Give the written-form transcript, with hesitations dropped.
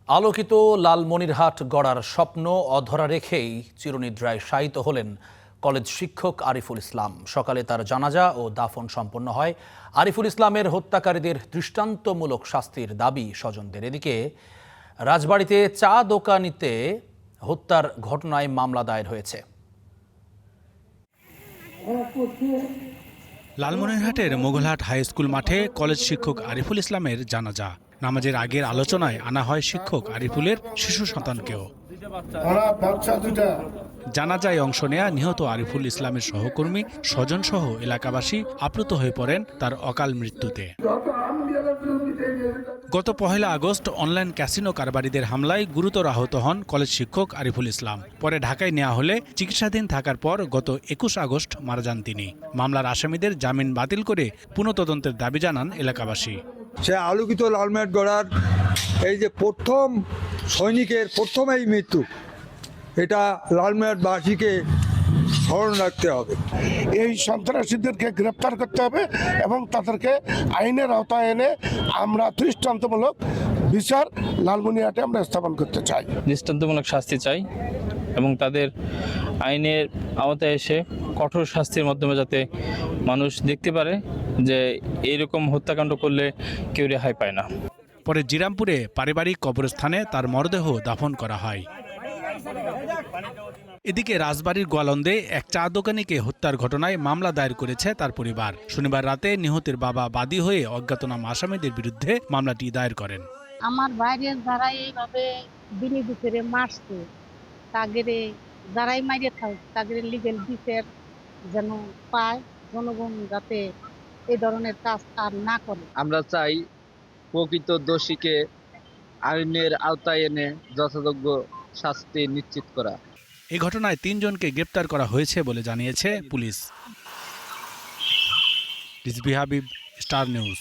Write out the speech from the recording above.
আলোকিত লালমনিরহাট গড়ার স্বপ্ন অধরা রেখেই চিরনিদ্রায় শায়িত হলেন কলেজ শিক্ষক আরিফুল ইসলাম। সকালে তার জানাজা ও দাফন সম্পন্ন হয়। আরিফুল ইসলামের হত্যাকারীদের দৃষ্টান্তমূলক শাস্তির দাবি স্বজনদের। এদিকে রাজবাড়ীতে চা দোকানিতে হত্যার ঘটনায় মামলা দায়ের হয়েছে। লালমনিরহাটের মোগলহাট হাই স্কুল মাঠে কলেজ শিক্ষক আরিফুল ইসলামের জানাজা। নামাজের আগের আলোচনায় আনা হয় শিক্ষক আরিফুলের শিশু সন্তানকেও। জানাজায় অংশ নেয়া নিহত আরিফুল ইসলামের সহকর্মী স্বজন সহ এলাকাবাসী আপ্লুত হয়ে পড়েন তার অকাল মৃত্যুতে। গত 1 আগস্ট অনলাইন ক্যাসিনো কারবারিদের হামলায় গুরুতর আহত হন কলেজ শিক্ষক আরিফুল ইসলাম। পরে ঢাকায় নেওয়া হলে চিকিৎসাধীন থাকার পর গত 21 আগস্ট মারা যান তিনি। মামলার আসামিদের জামিন বাতিল করে পুনঃতদন্তের দাবি জানান এলাকাবাসী। সে আলোকিত লালমনিরহাট গড়ার এই যে প্রথম সৈনিকের প্রথম এই মৃত্যু, এটা লালমনিরহাটবাসীকে স্মরণ রাখতে হবে। এই সন্ত্রাসীদেরকে গ্রেপ্তার করতে হবে এবং তাদেরকে আইনের আওতায় এনে আমরা দৃষ্টান্তমূলক বিচার লালমনিরহাটে আমরা স্থাপন করতে চাই। দৃষ্টান্তমূলক শাস্তি চাই এবং তাদের আইনের আওতায় এসে কঠোর শাস্তির মাধ্যমে যাতে মানুষ দেখতে পারে যে এইরকম হত্যাকাণ্ড করলে কেউ রেহাই পায় না। পরে জিরামপুরে পারিবারিক কবরস্থানে তার মরদেহ দাফন করা হয়। এদিকে রাজবাড়ীর গোয়ালন্দে এক চা দোকানিকে হত্যার ঘটনায় মামলা দায়ের করেছে তার পরিবার। শনিবার রাতে নিহতের বাবা বাদী হয়ে অজ্ঞাতনামা আসামিদের বিরুদ্ধে মামলাটি দায়ের করেন। আমার বাইরের যারা এইভাবে বিনি বিচারে মারছে, তাদের যারাই মাইরে থাকে তাদের লিগেল বিচার যেন পায়, জনগণ যাতে এই ধরনের কাজ আর না করে। আমরা চাই প্রকৃত দোষীকে আইনের আওতায় এনে যথাযোগ্য শাস্তি নিশ্চিত করা। এই ঘটনায় 3 জনকে গ্রেপ্তার করা হয়েছে বলে জানিয়েছে police. Rizvi Habib, star news.